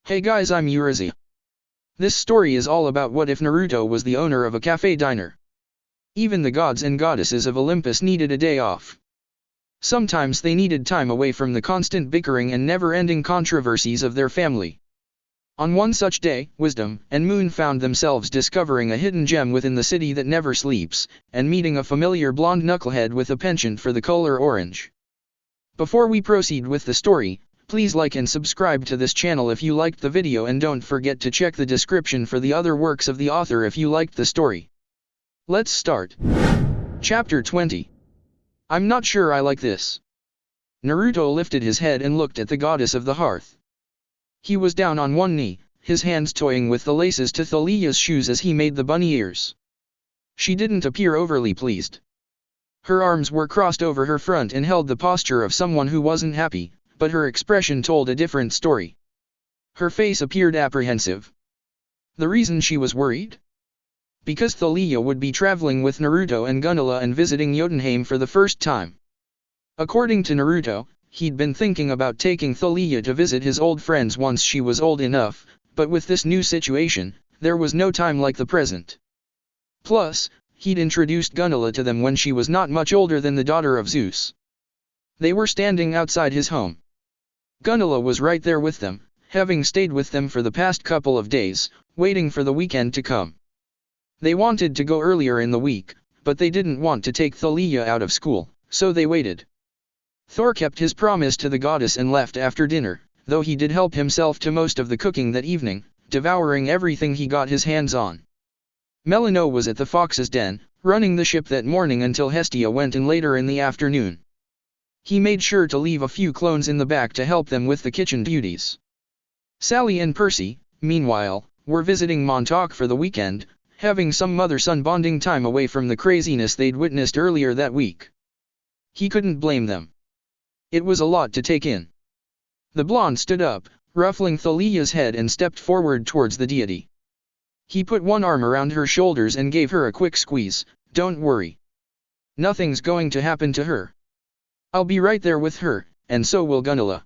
Hey guys, I'm Urizi. This story is all about what if Naruto was the owner of a cafe diner. Even the gods and goddesses of Olympus needed a day off. Sometimes they needed time away from the constant bickering and never-ending controversies of their family. On one such day, Wisdom and Moon found themselves discovering a hidden gem within the city that never sleeps, and meeting a familiar blonde knucklehead with a penchant for the color orange. Before we proceed with the story, please like and subscribe to this channel if you liked the video, and don't forget to check the description for the other works of the author if you liked the story. Let's start. Chapter 20. I'm not sure I like this. Naruto lifted his head and looked at the goddess of the hearth. He was down on one knee, his hands toying with the laces to Thalia's shoes as he made the bunny ears. She didn't appear overly pleased. Her arms were crossed over her front and held the posture of someone who wasn't happy, but her expression told a different story. Her face appeared apprehensive. The reason she was worried? Because Thalia would be traveling with Naruto and Gunilla and visiting Jotunheim for the first time. According to Naruto, he'd been thinking about taking Thalia to visit his old friends once she was old enough, but with this new situation, there was no time like the present. Plus, he'd introduced Gunilla to them when she was not much older than the daughter of Zeus. They were standing outside his home. Gunilla was right there with them, having stayed with them for the past couple of days, waiting for the weekend to come. They wanted to go earlier in the week, but they didn't want to take Thalia out of school, so they waited. Thor kept his promise to the goddess and left after dinner, though he did help himself to most of the cooking that evening, devouring everything he got his hands on. Melino was at the Fox's Den, running the ship that morning until Hestia went in later in the afternoon. He made sure to leave a few clones in the back to help them with the kitchen duties. Sally and Percy, meanwhile, were visiting Montauk for the weekend, having some mother-son bonding time away from the craziness they'd witnessed earlier that week. He couldn't blame them. It was a lot to take in. The blonde stood up, ruffling Thalia's head, and stepped forward towards the deity. He put one arm around her shoulders and gave her a quick squeeze. Don't worry. Nothing's going to happen to her. I'll be right there with her, and so will Gunilla.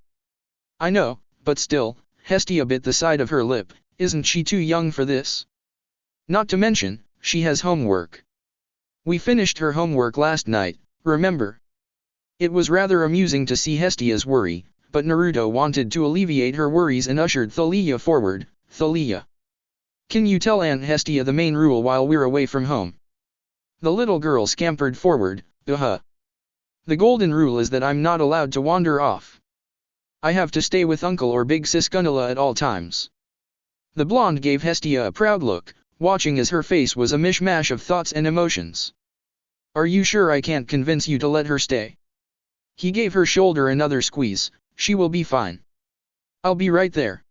I know, but still, Hestia bit the side of her lip. Isn't she too young for this? Not to mention, she has homework. We finished her homework last night, remember? It was rather amusing to see Hestia's worry, but Naruto wanted to alleviate her worries and ushered Thalia forward. Thalia, can you tell Aunt Hestia the main rule while we're away from home? The little girl scampered forward. The golden rule is that I'm not allowed to wander off. I have to stay with Uncle or Big Sis Gunilla at all times. The blonde gave Hestia a proud look, watching as her face was a mishmash of thoughts and emotions. Are you sure I can't convince you to let her stay? He gave her shoulder another squeeze. She will be fine. I'll be right there.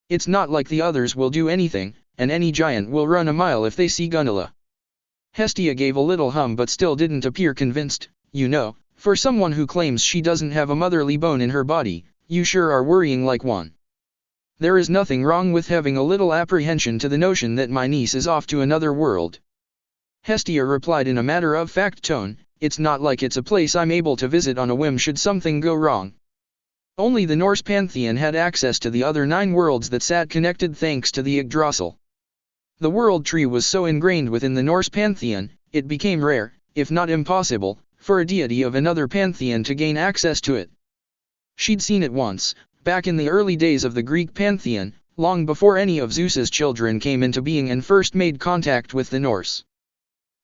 It's not like the others will do anything, and any giant will run a mile if they see Gunilla. Hestia gave a little hum but still didn't appear convinced. You know, for someone who claims she doesn't have a motherly bone in her body, you sure are worrying like one. There is nothing wrong with having a little apprehension to the notion that my niece is off to another world. Hestia replied in a matter-of-fact tone. It's not like it's a place I'm able to visit on a whim should something go wrong. Only the Norse pantheon had access to the other 9 worlds that sat connected thanks to the Yggdrasil. The world tree was so ingrained within the Norse pantheon, it became rare, if not impossible, for a deity of another pantheon to gain access to it. She'd seen it once, back in the early days of the Greek pantheon, long before any of Zeus's children came into being and first made contact with the Norse.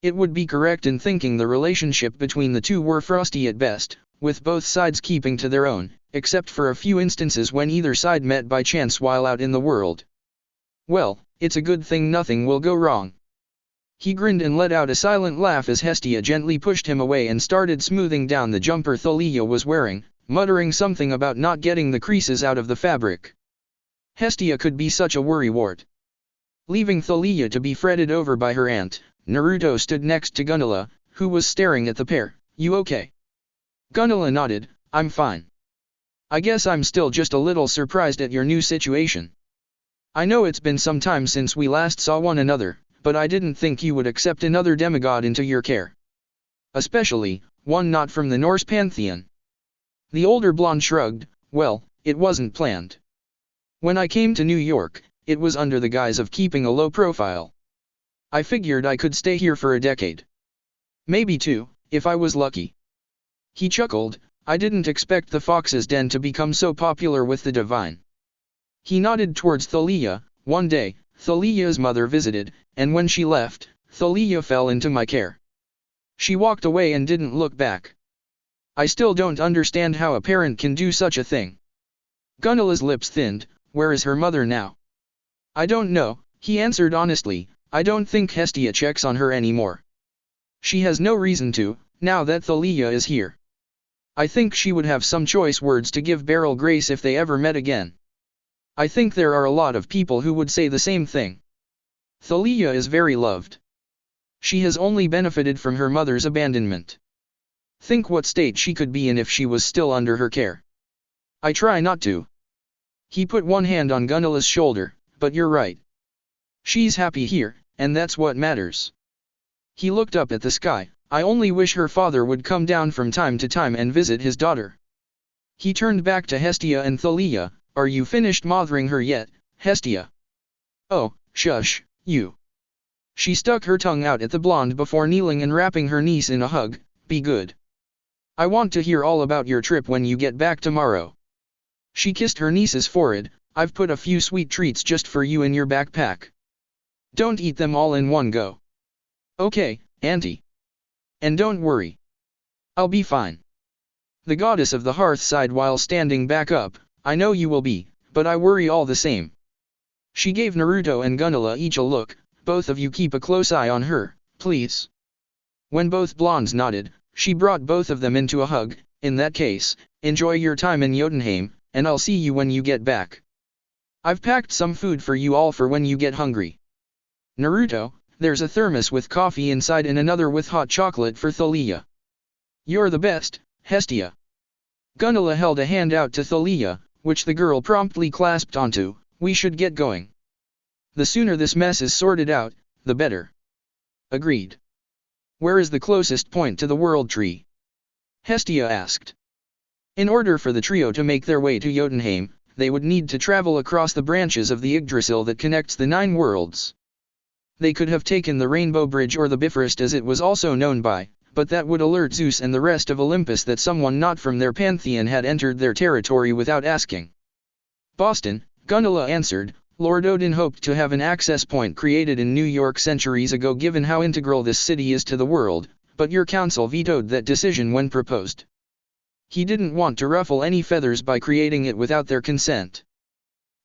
It would be correct in thinking the relationship between the two were frosty at best, with both sides keeping to their own, except for a few instances when either side met by chance while out in the world. Well, it's a good thing nothing will go wrong. He grinned and let out a silent laugh as Hestia gently pushed him away and started smoothing down the jumper Thalia was wearing, muttering something about not getting the creases out of the fabric. Hestia could be such a worrywart. Leaving Thalia to be fretted over by her aunt, Naruto stood next to Gunilla, who was staring at the pair. You okay? Gunilla nodded. I'm fine. I guess I'm still just a little surprised at your new situation. I know it's been some time since we last saw one another, but I didn't think you would accept another demigod into your care. Especially, one not from the Norse pantheon. The older blonde shrugged. Well, it wasn't planned. When I came to New York, it was under the guise of keeping a low profile. I figured I could stay here for a decade. Maybe two, if I was lucky. He chuckled. I didn't expect the Fox's Den to become so popular with the divine. He nodded towards Thalia. One day, Thalia's mother visited, and when she left, Thalia fell into my care. She walked away and didn't look back. I still don't understand how a parent can do such a thing. Gunnela's lips thinned. Where is her mother now? I don't know, he answered honestly. I don't think Hestia checks on her anymore. She has no reason to, now that Thalia is here. I think she would have some choice words to give Beryl Grace if they ever met again. I think there are a lot of people who would say the same thing. Thalia is very loved. She has only benefited from her mother's abandonment. Think what state she could be in if she was still under her care. I try not to. He put one hand on Gunnela's shoulder, but you're right. She's happy here, and that's what matters. He looked up at the sky. I only wish her father would come down from time to time and visit his daughter. He turned back to Hestia and Thalia. Are you finished mothering her yet, Hestia? Oh, shush, you. She stuck her tongue out at the blonde before kneeling and wrapping her niece in a hug. Be good. I want to hear all about your trip when you get back tomorrow. She kissed her niece's forehead. I've put a few sweet treats just for you in your backpack. Don't eat them all in one go. Okay, Auntie. And don't worry. I'll be fine. The goddess of the hearth sighed while standing back up. I know you will be, but I worry all the same. She gave Naruto and Gunnela each a look. Both of you keep a close eye on her, please. When both blondes nodded, she brought both of them into a hug. In that case, enjoy your time in Jotunheim, and I'll see you when you get back. I've packed some food for you all for when you get hungry. Naruto, there's a thermos with coffee inside and another with hot chocolate for Thalia. You're the best, Hestia. Gunnela held a hand out to Thalia, which the girl promptly clasped onto. We should get going. The sooner this mess is sorted out, the better. Agreed. Where is the closest point to the World Tree? Hestia asked. In order for the trio to make their way to Jotunheim, they would need to travel across the branches of the Yggdrasil that connects the 9 worlds. They could have taken the Rainbow Bridge or the Bifrost as it was also known by, but that would alert Zeus and the rest of Olympus that someone not from their pantheon had entered their territory without asking. Boston, Gunnela answered. Lord Odin hoped to have an access point created in New York centuries ago given how integral this city is to the world, but your council vetoed that decision when proposed. He didn't want to ruffle any feathers by creating it without their consent.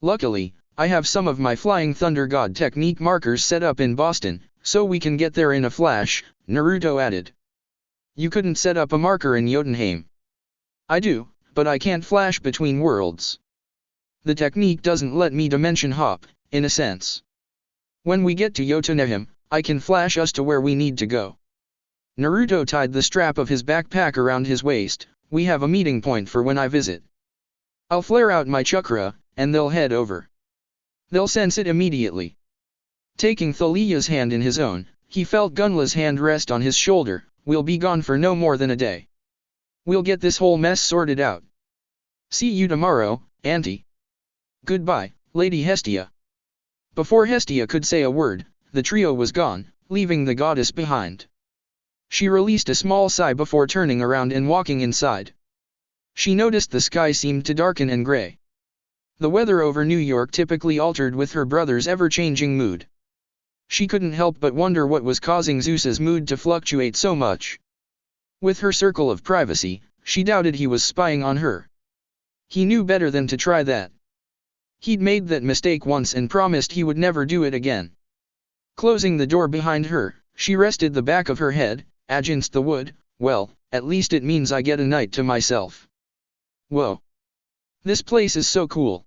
Luckily, I have some of my Flying Thunder God technique markers set up in Boston, so we can get there in a flash, Naruto added. You couldn't set up a marker in Jotunheim. I do, but I can't flash between worlds. The technique doesn't let me dimension hop, in a sense. When we get to Jotunheim, I can flash us to where we need to go. Naruto tied the strap of his backpack around his waist. We have a meeting point for when I visit. I'll flare out my chakra, and they'll head over. They'll sense it immediately. Taking Thalia's hand in his own, he felt Gunnela's hand rest on his shoulder. We'll be gone for no more than a day. We'll get this whole mess sorted out. See you tomorrow, Auntie. Goodbye, Lady Hestia. Before Hestia could say a word, the trio was gone, leaving the goddess behind. She released a small sigh before turning around and walking inside. She noticed the sky seemed to darken and gray. The weather over New York typically altered with her brother's ever-changing mood. She couldn't help but wonder what was causing Zeus's mood to fluctuate so much. With her circle of privacy, she doubted he was spying on her. He knew better than to try that. He'd made that mistake once and promised he would never do it again. Closing the door behind her, she rested the back of her head against the wood. Well, at least it means I get a night to myself. Whoa. This place is so cool.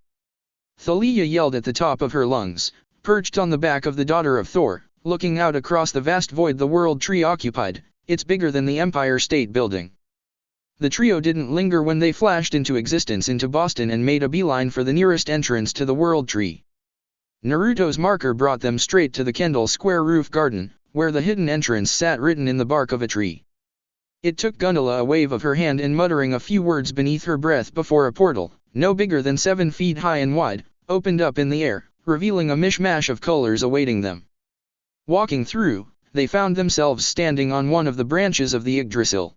Thalia yelled at the top of her lungs, perched on the back of the daughter of Thor, looking out across the vast void the World Tree occupied. It's bigger than the Empire State Building. The trio didn't linger when they flashed into existence into Boston and made a beeline for the nearest entrance to the World Tree. Naruto's marker brought them straight to the Kendall Square roof garden, where the hidden entrance sat written in the bark of a tree. It took Gunnela a wave of her hand and muttering a few words beneath her breath before a portal, no bigger than 7 feet high and wide, opened up in the air, revealing a mishmash of colors awaiting them. Walking through, they found themselves standing on one of the branches of the Yggdrasil.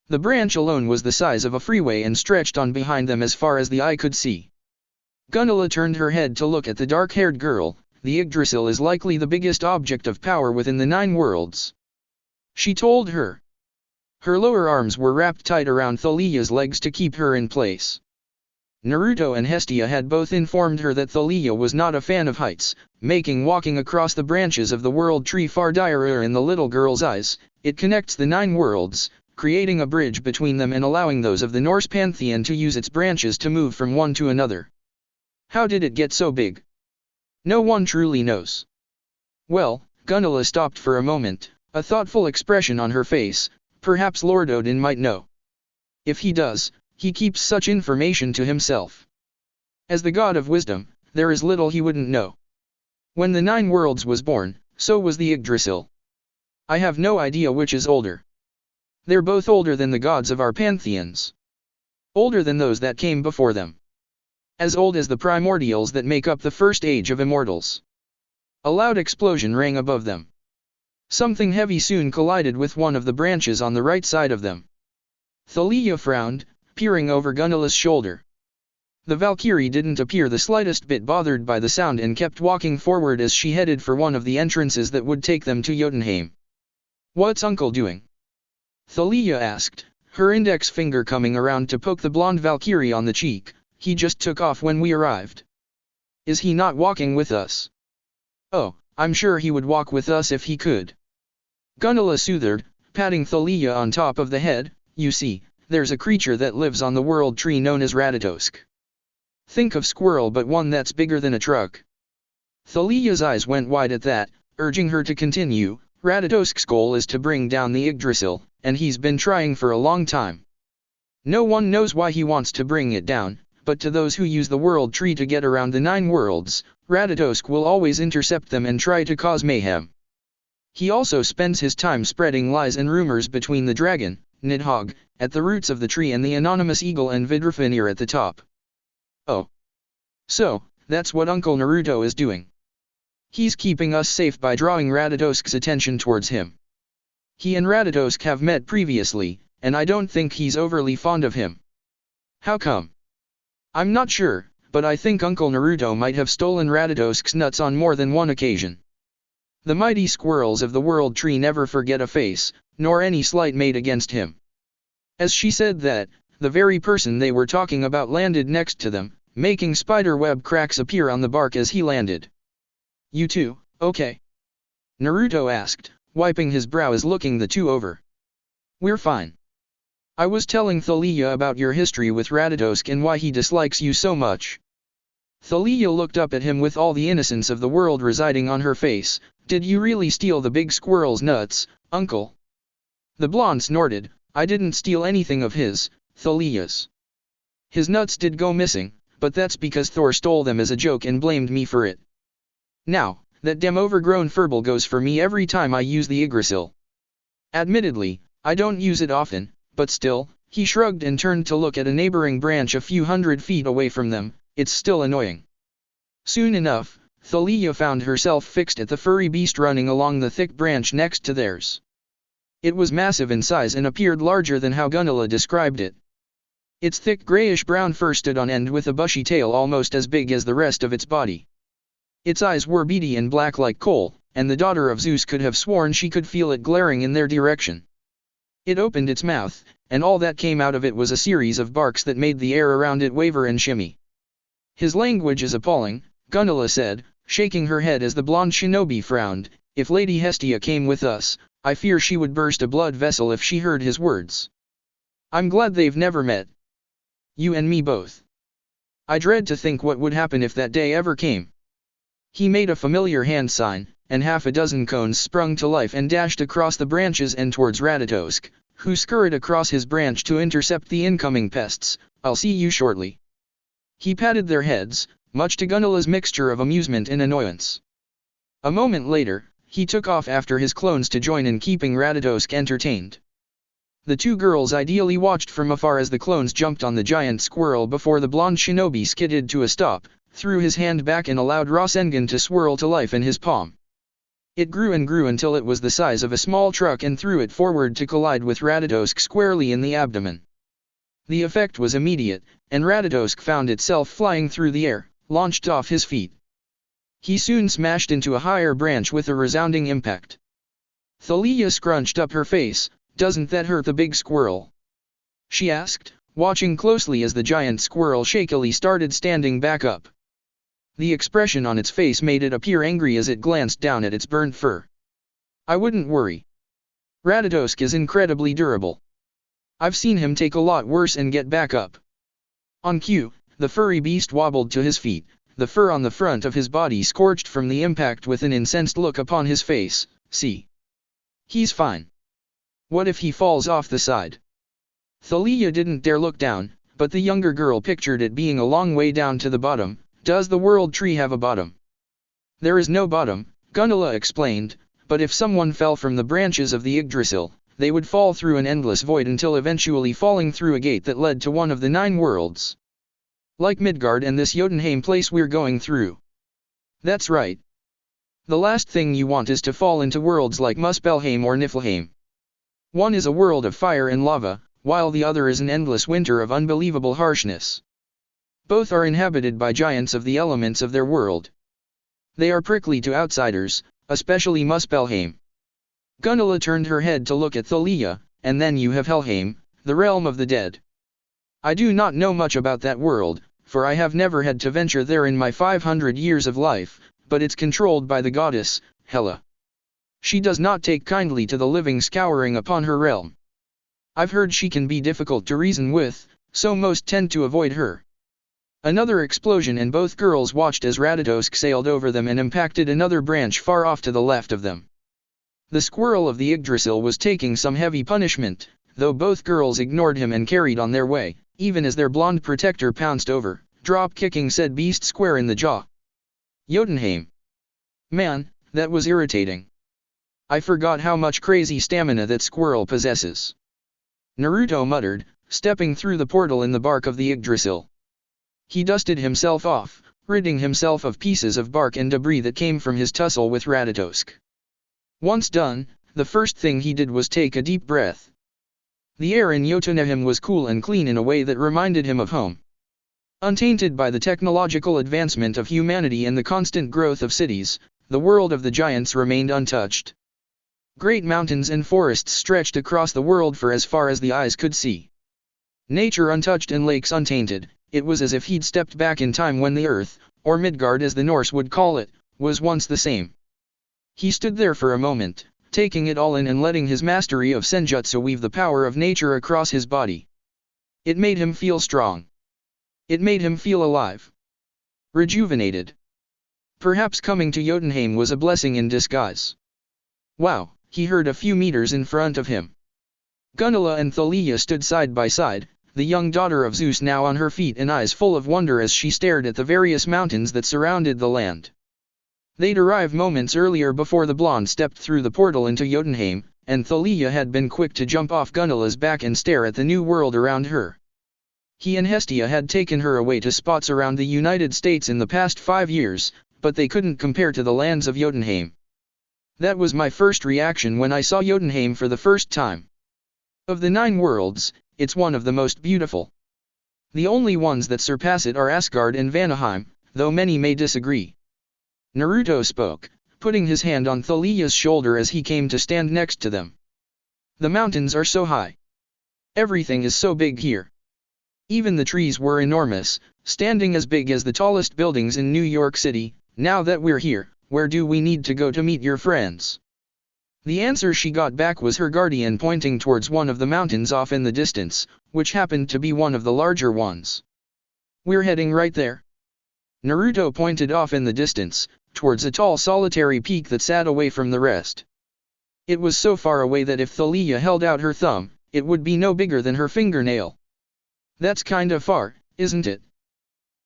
The branch alone was the size of a freeway and stretched on behind them as far as the eye could see. Gunilla turned her head to look at the dark-haired girl. The Yggdrasil is likely the biggest object of power within the 9 worlds, she told her. Her lower arms were wrapped tight around Thalia's legs to keep her in place. Naruto and Hestia had both informed her that Thalia was not a fan of heights, making walking across the branches of the world tree far direr in the little girl's eyes. It connects the 9 worlds, creating a bridge between them and allowing those of the Norse pantheon to use its branches to move from one to another. How did it get so big? No one truly knows. Well, Gunilla stopped for a moment, a thoughtful expression on her face. Perhaps Lord Odin might know. If he does, he keeps such information to himself. As the god of wisdom, there is little he wouldn't know. When the 9 worlds was born, so was the Yggdrasil. I have no idea which is older. They're both older than the gods of our pantheons. Older than those that came before them. As old as the primordials that make up the first age of immortals. A loud explosion rang above them. Something heavy soon collided with one of the branches on the right side of them. Thalia frowned, peering over Gunnilla's shoulder. The Valkyrie didn't appear the slightest bit bothered by the sound and kept walking forward as she headed for one of the entrances that would take them to Jotunheim. What's Uncle doing? Thalia asked, her index finger coming around to poke the blonde Valkyrie on the cheek. He just took off when we arrived. Is he not walking with us? Oh, I'm sure he would walk with us if he could. Gunilla soothed, patting Thalia on top of the head. You see, there's a creature that lives on the world tree known as Ratatosk. Think of squirrel but one that's bigger than a truck. Thalia's eyes went wide at that, urging her to continue. Ratatosk's goal is to bring down the Yggdrasil, and he's been trying for a long time. No one knows why he wants to bring it down, but to those who use the world tree to get around the 9 worlds, Ratatosk will always intercept them and try to cause mayhem. He also spends his time spreading lies and rumors between the dragon, Nidhogg, at the roots of the tree and the anonymous eagle and Vidrufenir at the top. Oh. So, that's what Uncle Naruto is doing. He's keeping us safe by drawing Ratatosk's attention towards him. He and Ratatosk have met previously, and I don't think he's overly fond of him. How come? I'm not sure, but I think Uncle Naruto might have stolen Ratatosk's nuts on more than one occasion. The mighty squirrels of the world tree never forget a face, nor any slight made against him. As she said that, the very person they were talking about landed next to them, making spiderweb cracks appear on the bark as he landed. You two, okay? Naruto asked, wiping his brows looking the two over. We're fine. I was telling Thalia about your history with Ratatosk and why he dislikes you so much. Thalia looked up at him with all the innocence of the world residing on her face. Did you really steal the big squirrel's nuts, Uncle? The blonde snorted. I didn't steal anything of his, Thalia's. His nuts did go missing, but that's because Thor stole them as a joke and blamed me for it. Now, that damn overgrown furball goes for me every time I use the Yggdrasil. Admittedly, I don't use it often, but still, he shrugged and turned to look at a neighboring branch a few hundred feet away from them. It's still annoying. Soon enough, Thalia found herself fixed at the furry beast running along the thick branch next to theirs. It was massive in size and appeared larger than how Gunilla described it. Its thick grayish-brown fur stood on end with a bushy tail almost as big as the rest of its body. Its eyes were beady and black like coal, and the daughter of Zeus could have sworn she could feel it glaring in their direction. It opened its mouth, and all that came out of it was a series of barks that made the air around it waver and shimmy. His language is appalling, Gunilla said, shaking her head as the blonde shinobi frowned. If Lady Hestia came with us, I fear she would burst a blood vessel if she heard his words. I'm glad they've never met. You and me both. I dread to think what would happen if that day ever came. He made a familiar hand sign, and half a dozen cones sprung to life and dashed across the branches and towards Ratatosk, who scurried across his branch to intercept the incoming pests. I'll see you shortly. He patted their heads, much to Gunnilla's mixture of amusement and annoyance. A moment later, he took off after his clones to join in keeping Ratatosk entertained. The two girls ideally watched from afar as the clones jumped on the giant squirrel before the blonde shinobi skidded to a stop, threw his hand back and allowed Rasengan to swirl to life in his palm. It grew and grew until it was the size of a small truck and threw it forward to collide with Radosk squarely in the abdomen. The effect was immediate, and Radosk found itself flying through the air, launched off his feet. He soon smashed into a higher branch with a resounding impact. Thalia scrunched up her face. "Doesn't that hurt the big squirrel?" she asked, watching closely as the giant squirrel shakily started standing back up. The expression on its face made it appear angry as it glanced down at its burned fur. "I wouldn't worry. Radosk is incredibly durable. I've seen him take a lot worse and get back up." On cue, the furry beast wobbled to his feet, the fur on the front of his body scorched from the impact with an incensed look upon his face. "See? He's fine. What if he falls off the side?" Thalia didn't dare look down, but the younger girl pictured it being a long way down to the bottom. "Does the world tree have a bottom?" "There is no bottom," Gunilla explained, "but if someone fell from the branches of the Yggdrasil, they would fall through an endless void until eventually falling through a gate that led to one of the 9 worlds. Like Midgard and this Jotunheim place we're going through." "That's right. The last thing you want is to fall into worlds like Muspelheim or Niflheim. One is a world of fire and lava, while the other is an endless winter of unbelievable harshness. Both are inhabited by giants of the elements of their world. They are prickly to outsiders, especially Muspelheim." Gunilla turned her head to look at Thalia. "And then you have Helheim, the realm of the dead. I do not know much about that world, for I have never had to venture there in my 500 years of life, but it's controlled by the goddess, Hela. She does not take kindly to the living scouring upon her realm. I've heard she can be difficult to reason with, so most tend to avoid her." Another explosion and both girls watched as Radosk sailed over them and impacted another branch far off to the left of them. The squirrel of the Yggdrasil was taking some heavy punishment, though both girls ignored him and carried on their way, even as their blonde protector pounced over, drop-kicking said beast square in the jaw. Jotunheim. Man, that was irritating. I forgot how much crazy stamina that squirrel possesses. Naruto muttered, stepping through the portal in the bark of the Yggdrasil. He dusted himself off, ridding himself of pieces of bark and debris that came from his tussle with Radosk. Once done, the first thing he did was take a deep breath. The air in Jotunheim was cool and clean in a way that reminded him of home. Untainted by the technological advancement of humanity and the constant growth of cities, the world of the giants remained untouched. Great mountains and forests stretched across the world for as far as the eyes could see. Nature untouched and lakes untainted. It was as if he'd stepped back in time when the earth, or Midgard as the Norse would call it, was once the same. He stood there for a moment, taking it all in and letting his mastery of senjutsu weave the power of nature across his body. It made him feel strong. It made him feel alive. Rejuvenated. Perhaps coming to Jotunheim was a blessing in disguise. Wow, he heard a few meters in front of him. Gunilla and Thalia stood side by side, the young daughter of Zeus now on her feet and eyes full of wonder as she stared at the various mountains that surrounded the land. They'd arrived moments earlier before the blonde stepped through the portal into Jotunheim, and Thalia had been quick to jump off Gunnilla's back and stare at the new world around her. He and Hestia had taken her away to spots around the United States in the past 5 years, but they couldn't compare to the lands of Jotunheim. That was my first reaction when I saw Jotunheim for the first time. Of the 9 worlds, it's one of the most beautiful. The only ones that surpass it are Asgard and Vanaheim, though many may disagree. Naruto spoke, putting his hand on Thalia's shoulder as he came to stand next to them. The mountains are so high. Everything is so big here. Even the trees were enormous, standing as big as the tallest buildings in New York City. Now that we're here, where do we need to go to meet your friends? The answer she got back was her guardian pointing towards one of the mountains off in the distance, which happened to be one of the larger ones. We're heading right there. Naruto pointed off in the distance, towards a tall solitary peak that sat away from the rest. It was so far away that if Thalia held out her thumb, it would be no bigger than her fingernail. That's kinda far, isn't it?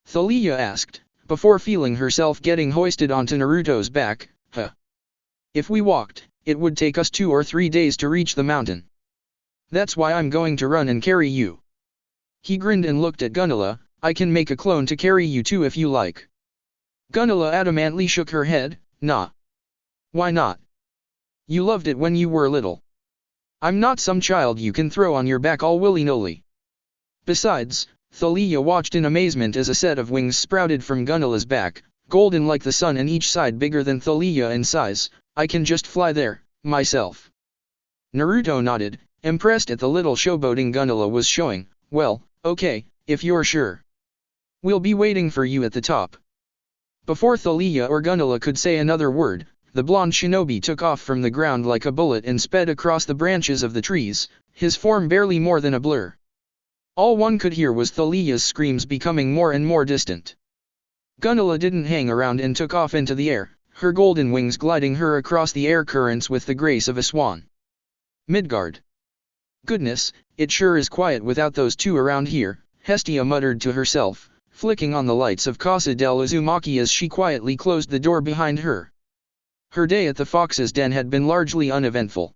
Thalia asked, before feeling herself getting hoisted onto Naruto's back. Huh. If we walked, it would take us 2 or 3 days to reach the mountain. That's why I'm going to run and carry you. He grinned and looked at Gunilla. I can make a clone to carry you too if you like. Gunilla adamantly shook her head, nah. Why not? You loved it when you were little. I'm not some child you can throw on your back all willy-nilly. Besides, Thalia watched in amazement as a set of wings sprouted from Gunnilla's back, golden like the sun and each side bigger than Thalia in size. I can just fly there, myself. Naruto nodded, impressed at the little showboating Gunilla was showing. Well, okay, if you're sure. We'll be waiting for you at the top. Before Thalia or Gunilla could say another word, the blonde shinobi took off from the ground like a bullet and sped across the branches of the trees, his form barely more than a blur. All one could hear was Thalia's screams becoming more and more distant. Gunilla didn't hang around and took off into the air, her golden wings gliding her across the air currents with the grace of a swan. Midgard. Goodness, it sure is quiet without those two around here, Hestia muttered to herself, flicking on the lights of Casa del Uzumaki as she quietly closed the door behind her. Her day at the Fox's Den had been largely uneventful.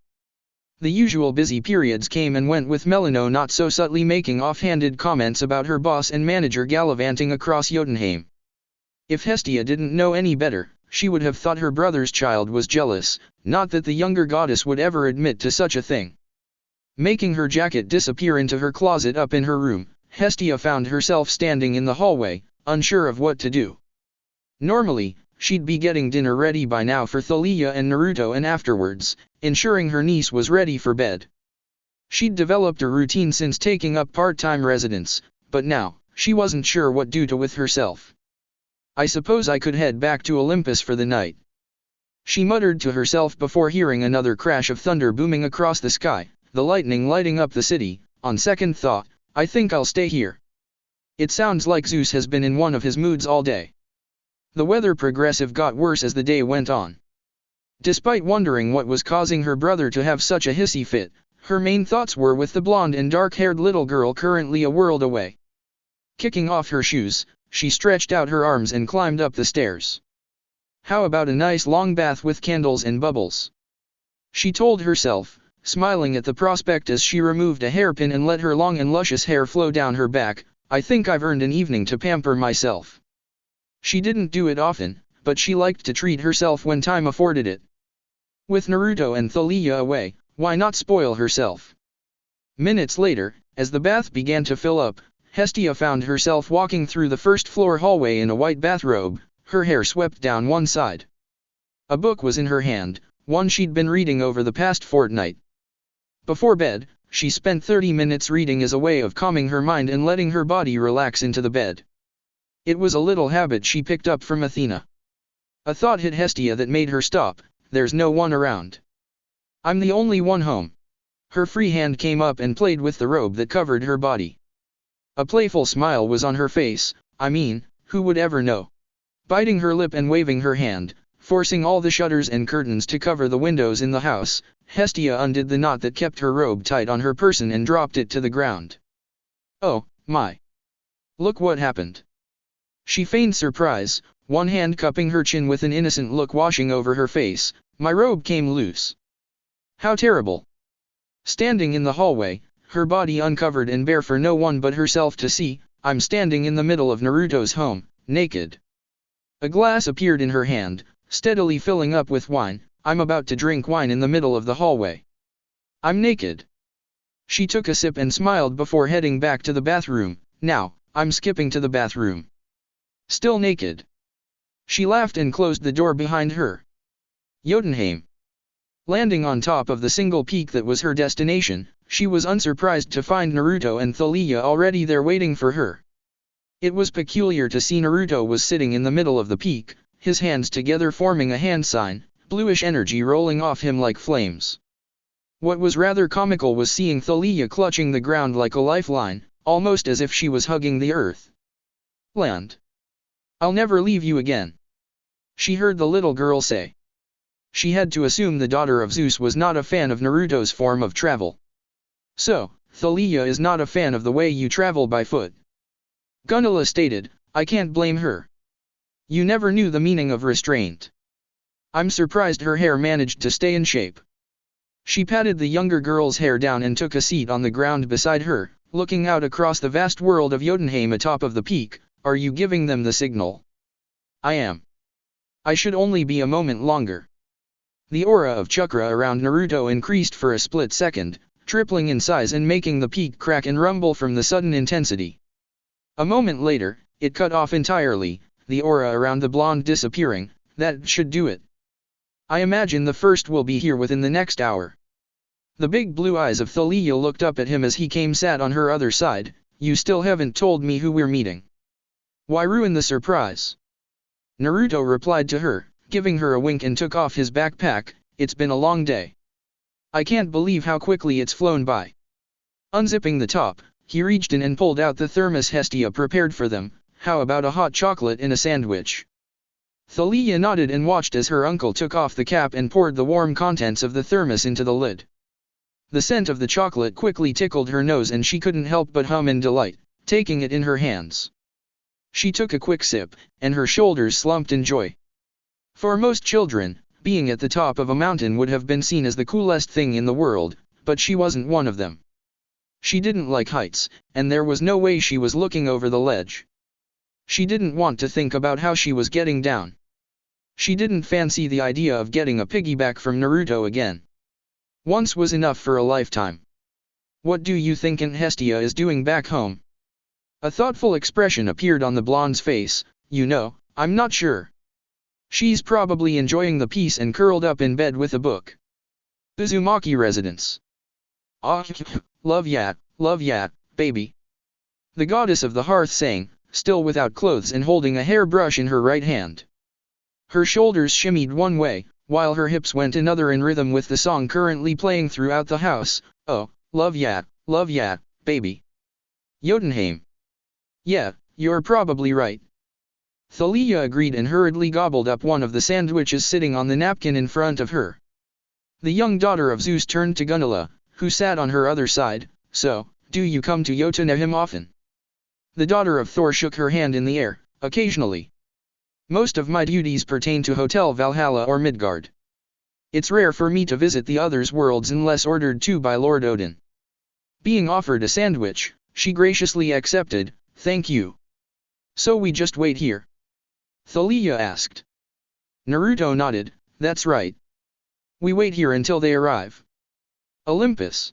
The usual busy periods came and went with Melino not so subtly making offhanded comments about her boss and manager gallivanting across Jotunheim. If Hestia didn't know any better, she would have thought her brother's child was jealous, not that the younger goddess would ever admit to such a thing. Making her jacket disappear into her closet up in her room, Hestia found herself standing in the hallway, unsure of what to do. Normally, she'd be getting dinner ready by now for Thalia and Naruto and afterwards, ensuring her niece was ready for bed. She'd developed a routine since taking up part-time residence, but now, she wasn't sure what to do with herself. I suppose I could head back to Olympus for the night. She muttered to herself before hearing another crash of thunder booming across the sky, the lightning lighting up the city. On second thought, I think I'll stay here. It sounds like Zeus has been in one of his moods all day. The weather progressively got worse as the day went on. Despite wondering what was causing her brother to have such a hissy fit, her main thoughts were with the blonde and dark-haired little girl currently a world away. Kicking off her shoes, she stretched out her arms and climbed up the stairs. How about a nice long bath with candles and bubbles? She told herself, smiling at the prospect as she removed a hairpin and let her long and luscious hair flow down her back. I think I've earned an evening to pamper myself. She didn't do it often, but she liked to treat herself when time afforded it. With Naruto and Thalia away, why not spoil herself? Minutes later, as the bath began to fill up, Hestia found herself walking through the first-floor hallway in a white bathrobe, her hair swept down one side. A book was in her hand, one she'd been reading over the past fortnight. Before bed, she spent 30 minutes reading as a way of calming her mind and letting her body relax into the bed. It was a little habit she picked up from Athena. A thought hit Hestia that made her stop. There's no one around. I'm the only one home. Her free hand came up and played with the robe that covered her body. A playful smile was on her face. I mean, who would ever know? Biting her lip and waving her hand, forcing all the shutters and curtains to cover the windows in the house, Hestia undid the knot that kept her robe tight on her person and dropped it to the ground. Oh, my. Look what happened. She feigned surprise, one hand cupping her chin with an innocent look washing over her face. My robe came loose. How terrible. Standing in the hallway, her body uncovered and bare for no one but herself to see, I'm standing in the middle of Naruto's home, naked. A glass appeared in her hand, steadily filling up with wine. I'm about to drink wine in the middle of the hallway. I'm naked. She took a sip and smiled before heading back to the bathroom. Now, I'm skipping to the bathroom. Still naked. She laughed and closed the door behind her. Jotunheim. Landing on top of the single peak that was her destination, she was unsurprised to find Naruto and Thalia already there waiting for her. It was peculiar to see Naruto was sitting in the middle of the peak, his hands together forming a hand sign, bluish energy rolling off him like flames. What was rather comical was seeing Thalia clutching the ground like a lifeline, almost as if she was hugging the earth. Land. I'll never leave you again. She heard the little girl say. She had to assume the daughter of Zeus was not a fan of Naruto's form of travel. So, Thalia is not a fan of the way you travel by foot. Gunilla stated, I can't blame her. You never knew the meaning of restraint. I'm surprised her hair managed to stay in shape. She patted the younger girl's hair down and took a seat on the ground beside her, looking out across the vast world of Jotunheim atop of the peak. Are you giving them the signal? I am. I should only be a moment longer. The aura of chakra around Naruto increased for a split second, tripling in size and making the peak crack and rumble from the sudden intensity. A moment later, it cut off entirely, the aura around the blonde disappearing. That should do it. I imagine the first will be here within the next hour. The big blue eyes of Thalia looked up at him as he came sat on her other side. You still haven't told me who we're meeting. Why ruin the surprise? Naruto replied to her, giving her a wink and took off his backpack. It's been a long day. I can't believe how quickly it's flown by. Unzipping the top, he reached in and pulled out the thermos Hestia prepared for them. How about a hot chocolate in a sandwich? Thalia nodded and watched as her uncle took off the cap and poured the warm contents of the thermos into the lid. The scent of the chocolate quickly tickled her nose and she couldn't help but hum in delight, taking it in her hands. She took a quick sip, and her shoulders slumped in joy. For most children, being at the top of a mountain would have been seen as the coolest thing in the world, but she wasn't one of them. She didn't like heights, and there was no way she was looking over the ledge. She didn't want to think about how she was getting down. She didn't fancy the idea of getting a piggyback from Naruto again. Once was enough for a lifetime. What do you think Aunt Hestia is doing back home? A thoughtful expression appeared on the blonde's face. You know, I'm not sure. She's probably enjoying the peace and curled up in bed with a book. Uzumaki residence. Ah, love yat, baby. The goddess of the hearth sang, still without clothes and holding a hairbrush in her right hand. Her shoulders shimmied one way, while her hips went another in rhythm with the song currently playing throughout the house. Oh, love yat, baby. Jotunheim. Yeah, you're probably right. Thalia agreed and hurriedly gobbled up one of the sandwiches sitting on the napkin in front of her. The young daughter of Zeus turned to Gunilla, who sat on her other side. So, do you come to Jotunheim often? The daughter of Thor shook her hand in the air. Occasionally. Most of my duties pertain to Hotel Valhalla or Midgard. It's rare for me to visit the others' worlds unless ordered to by Lord Odin. Being offered a sandwich, she graciously accepted. Thank you. So we just wait here? Thalia asked. Naruto nodded. That's right. We wait here until they arrive. Olympus.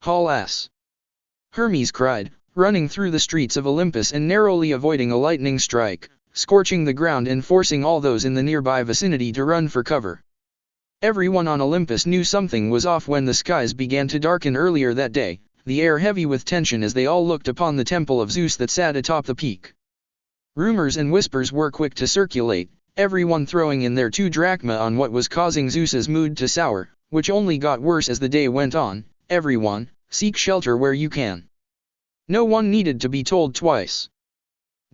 Haul ass. Hermes cried, running through the streets of Olympus and narrowly avoiding a lightning strike, scorching the ground and forcing all those in the nearby vicinity to run for cover. Everyone on Olympus knew something was off when the skies began to darken earlier that day, the air heavy with tension as they all looked upon the temple of Zeus that sat atop the peak. Rumors and whispers were quick to circulate, everyone throwing in their 2 drachma on what was causing Zeus's mood to sour, which only got worse as the day went on. Everyone, seek shelter where you can. No one needed to be told twice.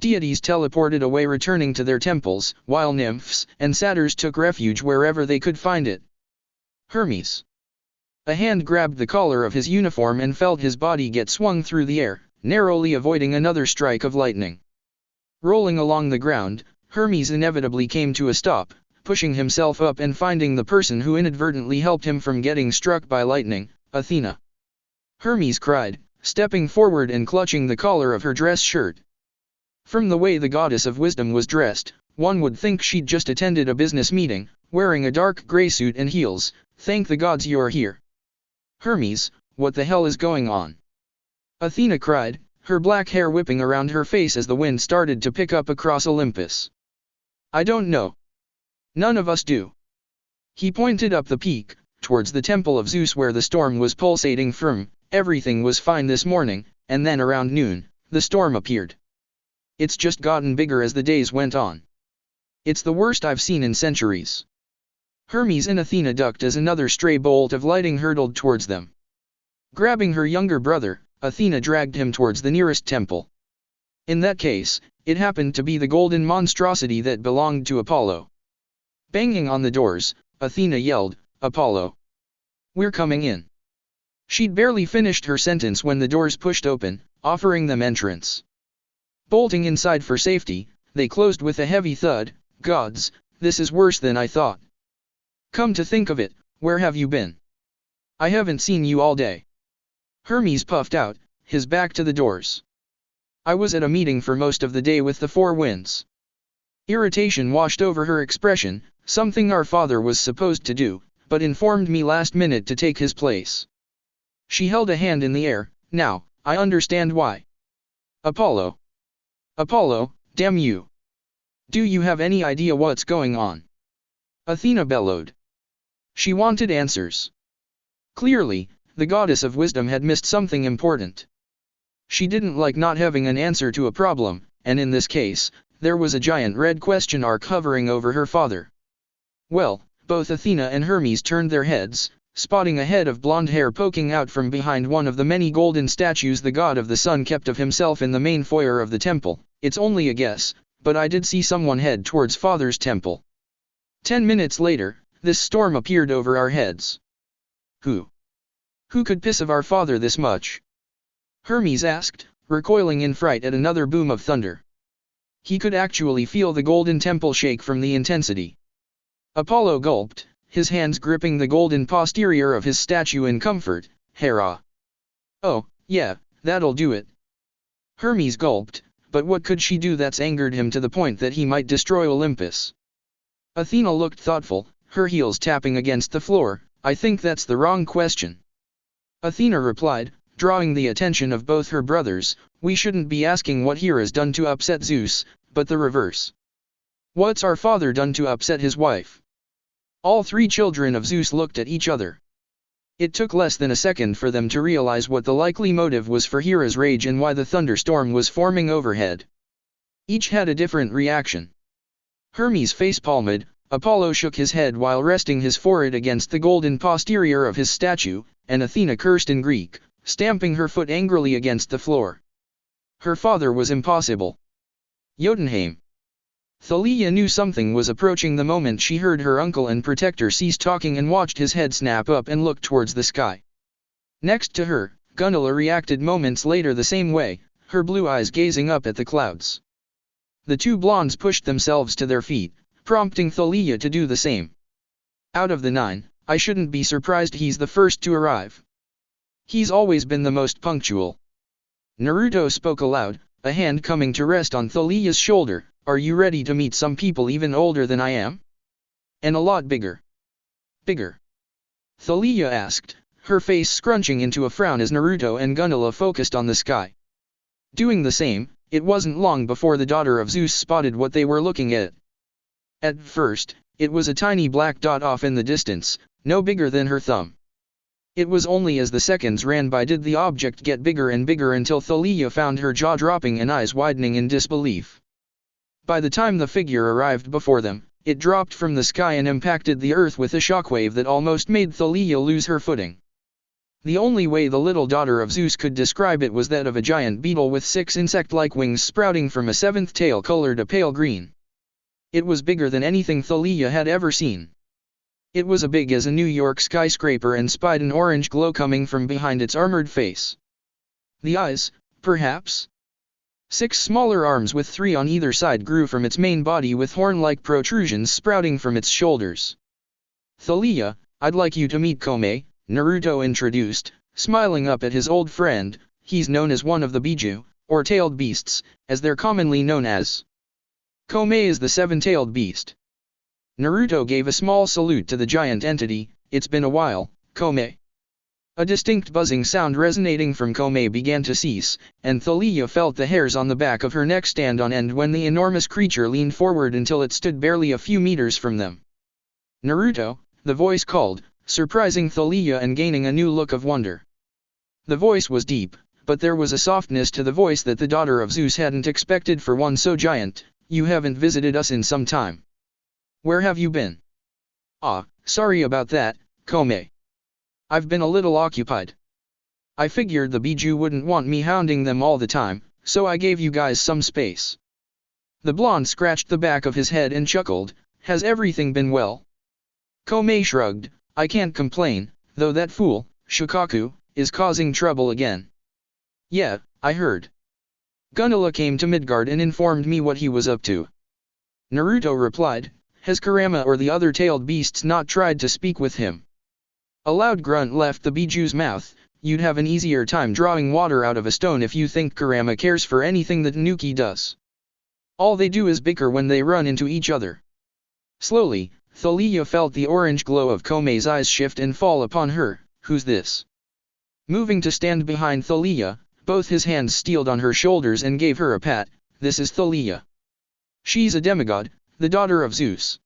Deities teleported away returning to their temples, while nymphs and satyrs took refuge wherever they could find it. Hermes. A hand grabbed the collar of his uniform and felt his body get swung through the air, narrowly avoiding another strike of lightning. Rolling along the ground, Hermes inevitably came to a stop, pushing himself up and finding the person who inadvertently helped him from getting struck by lightning, Athena. Hermes cried, stepping forward and clutching the collar of her dress shirt. From the way the goddess of wisdom was dressed, one would think she'd just attended a business meeting, wearing a dark gray suit and heels. Thank the gods you're here. Hermes, what the hell is going on? Athena cried, her black hair whipping around her face as the wind started to pick up across Olympus. I don't know. None of us do. He pointed up the peak, towards the temple of Zeus where the storm was pulsating from. Everything was fine this morning, and then around noon, the storm appeared. It's just gotten bigger as the days went on. It's the worst I've seen in centuries. Hermes and Athena ducked as another stray bolt of lightning hurtled towards them. Grabbing her younger brother, Athena dragged him towards the nearest temple. In that case, it happened to be the golden monstrosity that belonged to Apollo. Banging on the doors, Athena yelled, Apollo. We're coming in. She'd barely finished her sentence when the doors pushed open, offering them entrance. Bolting inside for safety, they closed with a heavy thud. Gods, this is worse than I thought. Come to think of it, where have you been? I haven't seen you all day. Hermes puffed out, his back to the doors. I was at a meeting for most of the day with the 4 winds. Irritation washed over her expression, something our father was supposed to do, but informed me last minute to take his place. She held a hand in the air. Now, I understand why. Apollo. Apollo, damn you. Do you have any idea what's going on? Athena bellowed. She wanted answers. Clearly, the goddess of wisdom had missed something important. She didn't like not having an answer to a problem, and in this case, there was a giant red question mark hovering over her father. Well, both Athena and Hermes turned their heads, spotting a head of blonde hair poking out from behind one of the many golden statues the god of the sun kept of himself in the main foyer of the temple. It's only a guess, but I did see someone head towards father's temple. 10 minutes later, this storm appeared over our heads. Who? Who could piss of our father this much? Hermes asked, recoiling in fright at another boom of thunder. He could actually feel the golden temple shake from the intensity. Apollo gulped, his hands gripping the golden posterior of his statue in comfort. Hera. Oh, yeah, that'll do it. Hermes gulped, but what could she do that's angered him to the point that he might destroy Olympus? Athena looked thoughtful, her heels tapping against the floor. I think that's the wrong question. Athena replied, drawing the attention of both her brothers, we shouldn't be asking what Hera's done to upset Zeus, but the reverse. What's our father done to upset his wife? All three children of Zeus looked at each other. It took less than a second for them to realize what the likely motive was for Hera's rage and why the thunderstorm was forming overhead. Each had a different reaction. Hermes face-palmed, Apollo shook his head while resting his forehead against the golden posterior of his statue, and Athena cursed in Greek, stamping her foot angrily against the floor. Her father was impossible. Jotunheim. Thalia knew something was approaching the moment she heard her uncle and protector cease talking and watched his head snap up and look towards the sky. Next to her, Gunilla reacted moments later the same way, her blue eyes gazing up at the clouds. The two blondes pushed themselves to their feet, prompting Thalia to do the same. Out of the 9, I shouldn't be surprised he's the first to arrive. He's always been the most punctual. Naruto spoke aloud, a hand coming to rest on Thalia's shoulder. Are you ready to meet some people even older than I am? And a lot bigger. Bigger? Thalia asked, her face scrunching into a frown as Naruto and Gunilla focused on the sky. Doing the same, it wasn't long before the daughter of Zeus spotted what they were looking at. At first, it was a tiny black dot off in the distance, no bigger than her thumb. It was only as the seconds ran by did the object get bigger and bigger until Thalia found her jaw dropping and eyes widening in disbelief. By the time the figure arrived before them, it dropped from the sky and impacted the earth with a shockwave that almost made Thalia lose her footing. The only way the little daughter of Zeus could describe it was that of a giant beetle with 6 insect-like wings sprouting from a 7th tail colored a pale green. It was bigger than anything Thalia had ever seen. It was as big as a New York skyscraper and spied an orange glow coming from behind its armored face. The eyes, perhaps? 6 smaller arms with 3 on either side grew from its main body with horn-like protrusions sprouting from its shoulders. Thalia, I'd like you to meet Kome, Naruto introduced, smiling up at his old friend. He's known as one of the Biju, or tailed beasts, as they're commonly known as. Kome is the 7-tailed beast. Naruto gave a small salute to the giant entity. It's been a while, Kome. A distinct buzzing sound resonating from Kome began to cease, and Thalia felt the hairs on the back of her neck stand on end when the enormous creature leaned forward until it stood barely a few meters from them. Naruto, the voice called, surprising Thalia and gaining a new look of wonder. The voice was deep, but there was a softness to the voice that the daughter of Zeus hadn't expected for one so giant. You haven't visited us in some time. Where have you been? Ah, sorry about that, Kome. I've been a little occupied. I figured the Biju wouldn't want me hounding them all the time, so I gave you guys some space. The blonde scratched the back of his head and chuckled. Has everything been well? Kome shrugged. I can't complain, though that fool, Shikaku, is causing trouble again. Yeah, I heard. Gunilla came to Midgard and informed me what he was up to. Naruto replied, has Kurama or the other tailed beasts not tried to speak with him? A loud grunt left the Biju's mouth. You'd have an easier time drawing water out of a stone if you think Kurama cares for anything that Nuki does. All they do is bicker when they run into each other. Slowly, Thalia felt the orange glow of Kome's eyes shift and fall upon her. Who's this? Moving to stand behind Thalia, both his hands steeled on her shoulders and gave her a pat. This is Thalia. She's a demigod, the daughter of Zeus.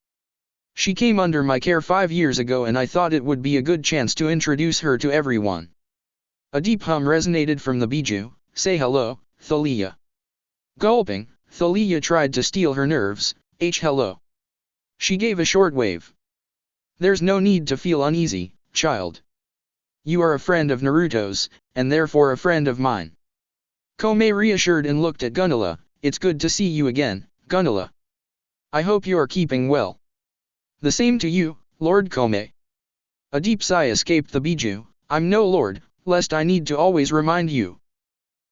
She came under my care 5 years ago and I thought it would be a good chance to introduce her to everyone. A deep hum resonated from the bijou. Say hello, Thalia. Gulping, Thalia tried to steel her nerves. Hello. She gave a short wave. There's no need to feel uneasy, child. You are a friend of Naruto's, and therefore a friend of mine. Kome reassured and looked at Gunilla. It's good to see you again, Gunilla. I hope you are keeping well. The same to you, Lord Kome. A deep sigh escaped the bijou. I'm no lord, lest I need to always remind you.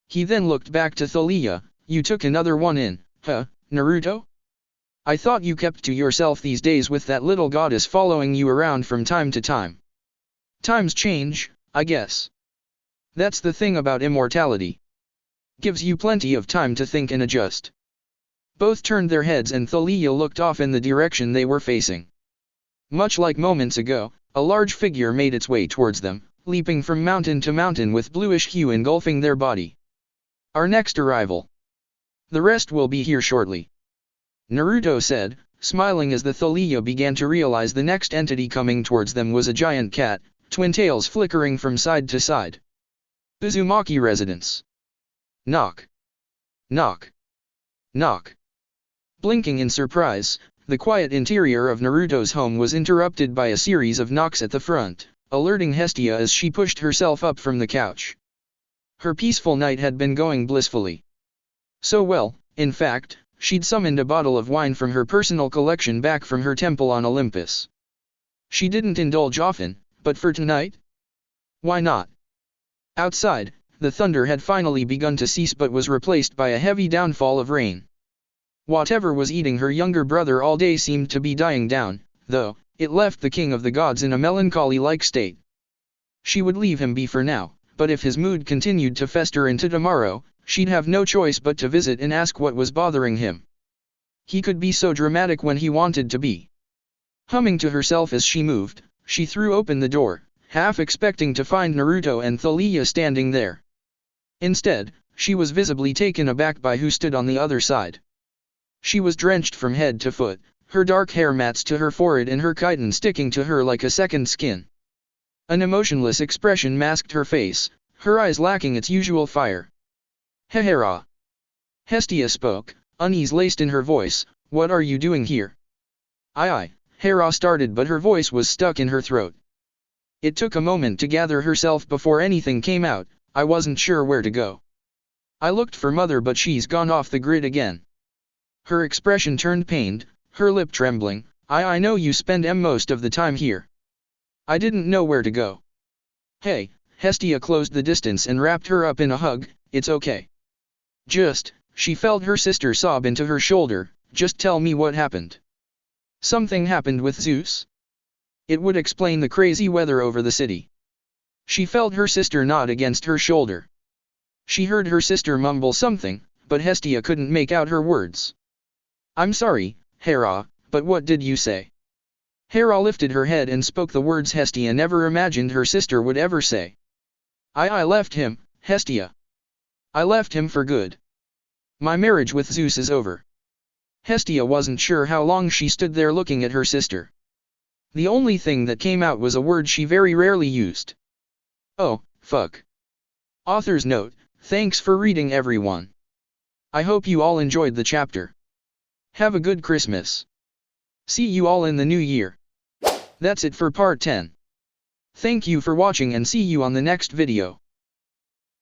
He then looked back to Thalia. You took another one in, huh, Naruto? I thought you kept to yourself these days with that little goddess following you around from time to time. Times change, I guess. That's the thing about immortality. Gives you plenty of time to think and adjust. Both turned their heads and Thalia looked off in the direction they were facing. Much like moments ago, a large figure made its way towards them, leaping from mountain to mountain with bluish hue engulfing their body. Our next arrival. The rest will be here shortly. Naruto said, smiling as the Thalia began to realize the next entity coming towards them was a giant cat, twin tails flickering from side to side. Uzumaki residence. Knock. Knock. Knock. Blinking in surprise, the quiet interior of Naruto's home was interrupted by a series of knocks at the front, alerting Hestia as she pushed herself up from the couch. Her peaceful night had been going blissfully. So well, in fact, she'd summoned a bottle of wine from her personal collection back from her temple on Olympus. She didn't indulge often, but for tonight? Why not? Outside, the thunder had finally begun to cease but was replaced by a heavy downfall of rain. Whatever was eating her younger brother all day seemed to be dying down, though, it left the king of the gods in a melancholy-like state. She would leave him be for now, but if his mood continued to fester into tomorrow, she'd have no choice but to visit and ask what was bothering him. He could be so dramatic when he wanted to be. Humming to herself as she moved, she threw open the door, half expecting to find Naruto and Thalia standing there. Instead, she was visibly taken aback by who stood on the other side. She was drenched from head to foot, her dark hair mats to her forehead and her chitin sticking to her like a second skin. An emotionless expression masked her face, her eyes lacking its usual fire. Hehera. Hestia spoke, unease laced in her voice. What are you doing here? Hera started but her voice was stuck in her throat. It took a moment to gather herself before anything came out. I wasn't sure where to go. I looked for mother but she's gone off the grid again. Her expression turned pained, her lip trembling. I know you spend most of the time here. I didn't know where to go. Hey, Hestia closed the distance and wrapped her up in a hug. It's okay. She felt her sister sob into her shoulder. Just tell me what happened. Something happened with Zeus? It would explain the crazy weather over the city. She felt her sister nod against her shoulder. She heard her sister mumble something, but Hestia couldn't make out her words. I'm sorry, Hera, but what did you say? Hera lifted her head and spoke the words Hestia never imagined her sister would ever say. I left him, Hestia. I left him for good. My marriage with Zeus is over. Hestia wasn't sure how long she stood there looking at her sister. The only thing that came out was a word she very rarely used. Oh, fuck. Author's note, thanks for reading everyone. I hope you all enjoyed the chapter. Have a good Christmas. See you all in the new year. That's it for part 10. Thank you for watching and see you on the next video.